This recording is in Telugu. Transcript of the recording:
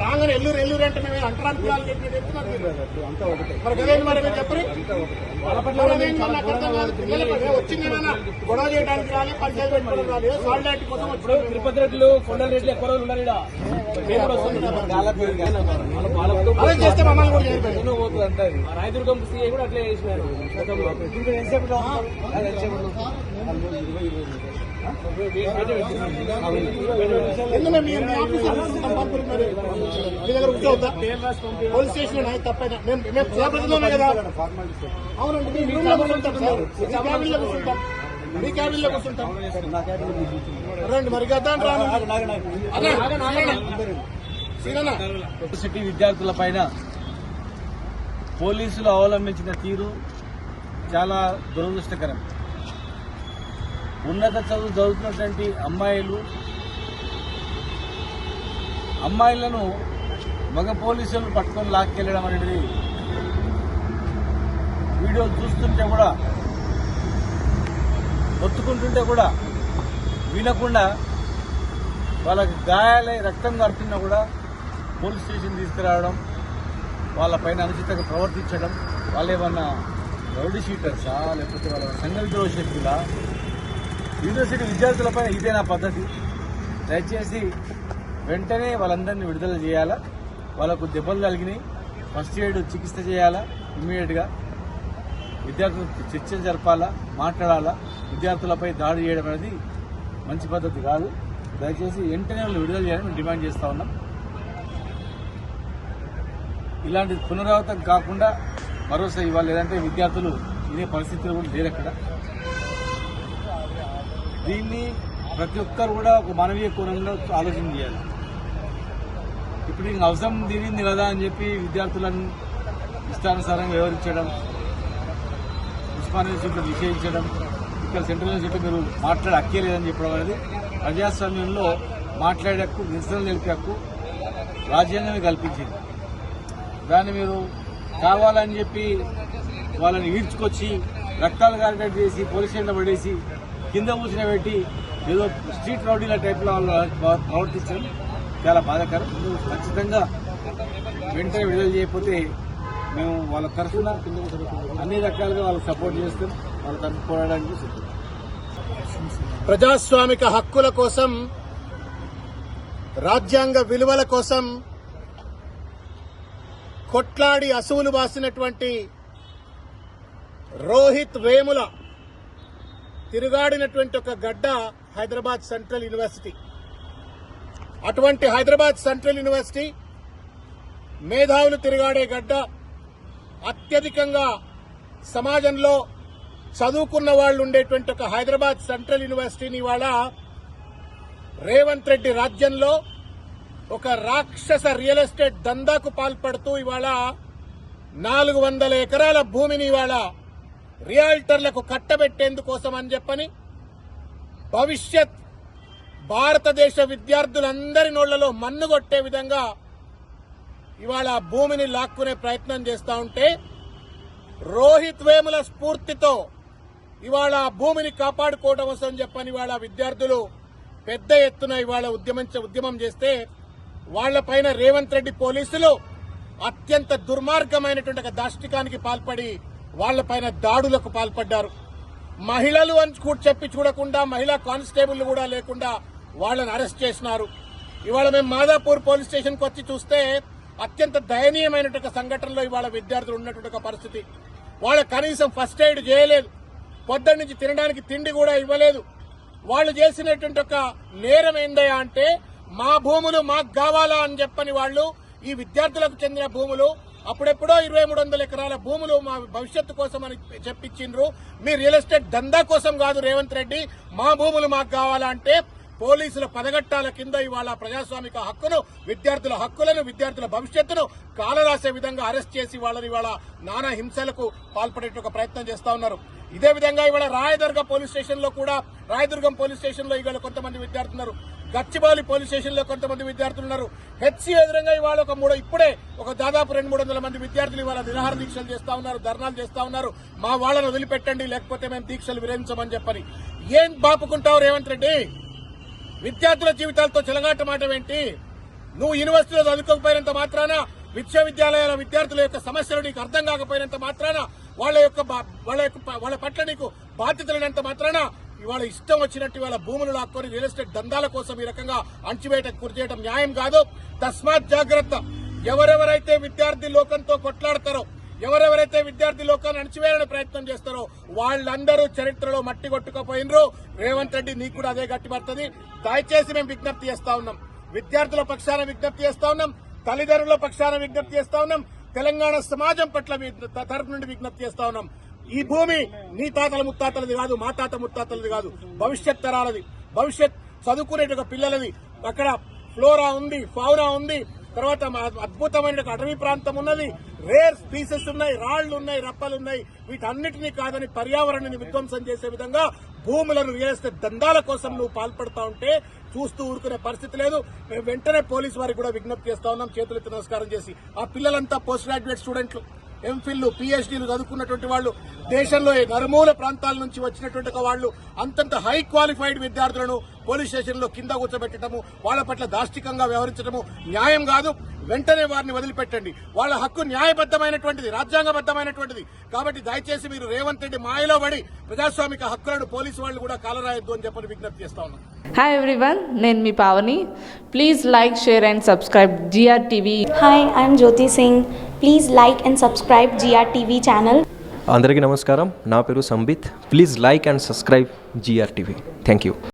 రాగానే ఎల్లూరు అంటే మేము అంటరాని కులాలు చెప్తున్నారు మరి కదేంటి మరి మీరు చెప్పరు వచ్చింది గొడవ చేయడానికి రాలి పంచాయతీ పెట్టుకోవడం రాలి సాలిడారిటీ కోసం వచ్చి తిరుపతి రెడ్లు కొండల రెడ్లు ఎక్కువ రోజులు ఉన్నారు అలా చేస్తే మమ్మల్ని కూడా రాయదుర్గం సీఐ కూడా అట్లే చేసినారు. పోలీస్ స్టేషన్ తప్పైనా మేము ప్రజాప్రతినిధులమే కదా. అవునండి, మీ రూమ్లో కూర్చుంటాం సార్, మీ క్యాబిన్లో కూర్చుంటాం, మీ క్యాబిన్లో కూర్చుంటాం. రండి మరి గద్దాం రాను. యూనివర్సిటీ విద్యార్థుల పైన పోలీసులు అవలంబించిన తీరు చాలా దురదృష్టకరం. ఉన్నత చదువు చదువుతున్నటువంటి అమ్మాయిలను మగ పోలీసులు పట్టుకొని లాక్కెళ్లడం అనేది వీడియోలు చూస్తుంటే కూడా, ఒత్తుకుంటుంటే కూడా వినకుండా వాళ్ళకి గాయాలై రక్తం కడుతున్నా కూడా పోలీస్ స్టేషన్ తీసుకురావడం, వాళ్ళపైన అనుచితంగా ప్రవర్తించడం, వాళ్ళు ఏమన్నా రౌడీ షీటర్సా లేకపోతే వాళ్ళ సంఘవిద్రోహ శక్తులా? యూనివర్సిటీ విద్యార్థులపైన ఇదే నా పద్ధతి. దయచేసి వెంటనే వాళ్ళందరినీ విడుదల చేయాలా, వాళ్ళకు దెబ్బలు కలిగినాయి, ఫస్ట్ ఎయిడ్ చికిత్స చేయాలా, ఇమ్మీడియట్గా విద్యార్థులు చర్చ జరపాలా, మాట్లాడాలా. విద్యార్థులపై దాడి చేయడం అనేది మంచి పద్ధతి కాదు. దయచేసి వెంటనే వాళ్ళు విడుదల చేయాలని మేము డిమాండ్ చేస్తూ ఉన్నాం. ఇలాంటి పునరావృతం కాకుండా మరోసారి ఇవ్వాలి, లేదంటే విద్యార్థులు ఇదే పరిస్థితులు కూడా లేరు అక్కడ. దీన్ని ప్రతి ఒక్కరు కూడా ఒక మానవీయ కోణంలో ఆలోచన చేయాలి. ఇప్పుడు ఇంక అవసరం తీరింది కదా అని చెప్పి విద్యార్థులను ఇష్టానుసారంగా వివరించడం, ఉస్మానియా యూనివర్సిటీలో నిషేధించడం, ఇక్కడ సెంట్రల్ యూనివర్సిటీ మీరు మాట్లాడే హక్కే లేదని చెప్పడం అనేది ప్రజాస్వామ్యంలో మాట్లాడే హక్కు, నిరసన తెలిపే హక్కు రాజ్యాంగమే కల్పించింది. దాన్ని మీరు కావాలని చెప్పి వాళ్ళని ఈడ్చుకొచ్చి రక్తాలు కారినట్టు చేసి పోలీస్ స్టేషన్లో పడేసి కింద కూర్చుని పెట్టి ఏదో స్ట్రీట్ రౌడీల టైప్లో వాళ్ళు ప్రవర్తించడం చాలా బాధాకరం. ఖచ్చితంగా వెంటనే విడుదల చేయకపోతే మేము వాళ్ళ తరఫున అన్ని రకాలుగా వాళ్ళకి సపోర్ట్ చేస్తాం, వాళ్ళ తరఫు పోరాడానికి సిద్ధం. ప్రజాస్వామిక హక్కుల కోసం, రాజ్యాంగ విలువల కోసం కొట్లాడి అసువులు బాసినటువంటి రోహిత్ వేముల తిరుగాడినటువంటి ఒక గడ్డ హైదరాబాద్ సెంట్రల్ యూనివర్సిటీ. అటువంటి హైదరాబాద్ సెంట్రల్ యూనివర్సిటీ మేధావులు తిరుగాడే గడ్డ. అత్యధికంగా సమాజంలో చదువుకున్న వాళ్ళు ఉండేటువంటి ఒక హైదరాబాద్ సెంట్రల్ యూనివర్సిటీని ఇవాళ రేవంత్ రెడ్డి రాజ్యంలో ఒక రాక్షస రియల్ ఎస్టేట్ దందాకు పాల్పడుతూ ఇవాళ 400 ఎకరాల భూమిని ఇవాళ రియాల్టర్లకు కట్టబెట్టేందుకోసం అని చెప్పని భవిష్యత్ భారతదేశ విద్యార్థులందరి నోళ్లలో మన్నుగొట్టే విధంగా ఇవాళ భూమిని లాక్కునే ప్రయత్నం చేస్తా ఉంటే, రోహిత్ వేముల స్ఫూర్తితో ఇవాళ భూమిని కాపాడుకోవడం కోసం చెప్పని ఇవాళ విద్యార్థులు పెద్ద ఎత్తున ఇవాళ ఉద్యమం చేస్తే వాళ్లపైన రేవంత్ రెడ్డి పోలీసులు అత్యంత దుర్మార్గమైనటువంటి ఒక దాష్టికానికి పాల్పడి వాళ్లపైన దాడులకు పాల్పడ్డారు. మహిళలు అని చెప్పి చూడకుండా, మహిళా కానిస్టేబుల్ కూడా లేకుండా వాళ్లను అరెస్ట్ చేసినారు. ఇవాళ మేము మాదాపూర్ పోలీస్ స్టేషన్కి వచ్చి చూస్తే అత్యంత దయనీయమైనటువంటి సంఘటనలో ఇవాళ విద్యార్థులు ఉన్నటువంటి పరిస్థితి. వాళ్ళ కనీసం ఫస్ట్ ఎయిడ్ చేయలేదు, పొద్దున్న నుంచి తినడానికి తిండి కూడా ఇవ్వలేదు. వాళ్ళు చేసినటువంటి ఒక నేరం ఏందయ్యా అంటే, మా భూములు మాకు కావాలా అని చెప్పని వాళ్ళు ఈ విద్యార్థులకు చెందిన భూములు అప్పుడెప్పుడో 2300 ఎకరాల భూములు మా భవిష్యత్తు కోసం అని చెప్పించిండ్రు. మీ రియల్ ఎస్టేట్ దందా కోసం కాదు రేవంత్ రెడ్డి, మా భూములు మాకు కావాలా అంటే పోలీసుల పదగట్టాల కింద ఇవాళ ప్రజాస్వామిక హక్కును, విద్యార్థుల హక్కులను, విద్యార్థుల భవిష్యత్తును కాలరాసే విధంగా అరెస్ట్ చేసి వాళ్ళని ఇవాళ నానా హింసలకు పాల్పడే ప్రయత్నం చేస్తా ఉన్నారు. ఇదే విధంగా ఇవాళ రాయదుర్గం పోలీస్ స్టేషన్ లో కూడా కొంతమంది విద్యార్థులు గచ్చిబౌలి పోలీస్ స్టేషన్ లో కొంతమంది విద్యార్థులు ఉన్నారు. హెచ్సి ఎదురుగా ఇవాళ ఇప్పుడే దాదాపు 200-300 మంది విద్యార్థులు ఇవాళ నిరాహార దీక్షలు చేస్తా ఉన్నారు, ధర్నాలు చేస్తా ఉన్నారు. మా వాళ్ళని వదిలిపెట్టండి, లేకపోతే మేము దీక్షలు విరమించమని చెప్పని. ఏం బాపుకుంటావు రేవంత్ రెడ్డి? విద్యార్థుల జీవితాలతో చెలగాటమాటం ఏంటి? నువ్వు యూనివర్సిటీలో చదువుకోకపోయినంత మాత్రాన, విశ్వవిద్యాలయాల విద్యార్థుల యొక్క సమస్యలు నీకు అర్థం కాకపోయినంత మాత్రాన, వాళ్ళ పట్ల నీకు బాధ్యత లేనంత మాత్రాన ఇవాళ ఇష్టం వచ్చినట్టు ఇవాళ భూములు లాక్కొని రియల్ ఎస్టేట్ దందాల కోసం ఈ రకంగా అణచివేటకు గురి చేయడం న్యాయం కాదు. తస్మాత్ జాగ్రత్త. ఎవరెవరైతే విద్యార్థి లోకంతో కొట్లాడతారో, ఎవరెవరైతే విద్యార్థి లోకాన్ని అణచివేయాలని ప్రయత్నం చేస్తారో వాళ్ళందరూ చరిత్రలో మట్టి కొట్టుకుపోయినరు. రేవంత్ రెడ్డి నీకు కూడా అదే గట్టి పడుతుంది. దయచేసి మేము విజ్ఞప్తి చేస్తా ఉన్నాం, విద్యార్థుల పక్షాన విజ్ఞప్తి చేస్తా ఉన్నాం, తల్లిదండ్రుల పక్షాన విజ్ఞప్తి చేస్తా ఉన్నాం, తెలంగాణ సమాజం పట్ల తరపు నుండి విజ్ఞప్తి చేస్తా ఉన్నాం. ఈ భూమి నీ తాతల ముత్తాతలది కాదు, మా తాత ముత్తాతలది కాదు, భవిష్యత్ తరాలది, భవిష్యత్ చదువుకునే పిల్లలది. అక్కడ ఫ్లోరా ఉంది, ఫౌనా ఉంది, తర్వాత అద్భుతమైన అటవీ ప్రాంతం ఉన్నది, రేర్ స్పీసెస్ ఉన్నాయి, రాళ్లు ఉన్నాయి, రప్పలున్నాయి. వీటన్నిటినీ కాదని పర్యావరణాన్ని విధ్వంసం చేసే విధంగా భూములను రియల్ ఎస్టేట్ దందాల కోసం నువ్వు పాల్పడతా ఉంటే చూస్తూ ఊరుకునే పరిస్థితి లేదు. మేము వెంటనే పోలీసు వారికి కూడా విజ్ఞప్తి చేస్తా ఉన్నాం, చేతులెత్తి నమస్కారం చేసి. ఆ పిల్లలంతా పోస్ట్ గ్రాడ్యుయేట్ స్టూడెంట్లు, ఎంఫిల్, పిహెచ్డీలు చదువుకున్నటువంటి వాళ్ళు, దేశంలో నలుమూల ప్రాంతాల నుంచి వచ్చినటువంటి వాళ్ళు, అంతంత హై క్వాలిఫైడ్ విద్యార్థులను పోలీస్ స్టేషన్లో కింద కూర్చోబెట్టడము, వాళ్ళ పట్ల దాష్టికంగా వ్యవహరించడము న్యాయం కాదు. వెంటనే వారిని వదిలిపెట్టండి. వాళ్ళ హక్కు న్యాయబద్దమైనటువంటిది, రాజ్యాంగబద్దమైనటువంటిది. కాబట్టి దయచేసి మీరు రేవంత్ రెడ్డి మాయలో పడి ప్రజాస్వామిక హక్కులను పోలీసు వాళ్ళు కూడా కాలరాయొద్దు అని చెప్పని విజ్ఞప్తి చేస్తా ఉన్నాం. హాయ్ ఎవ్రీవన్, నేను మీ Pavani. Please like, share and subscribe GRTV. Hi, I'm Jyoti Singh. Please like and subscribe GRTV channel. అందరికీ నమస్కారం. నా పేరు Sambit. Please like and subscribe GRTV. Thank you.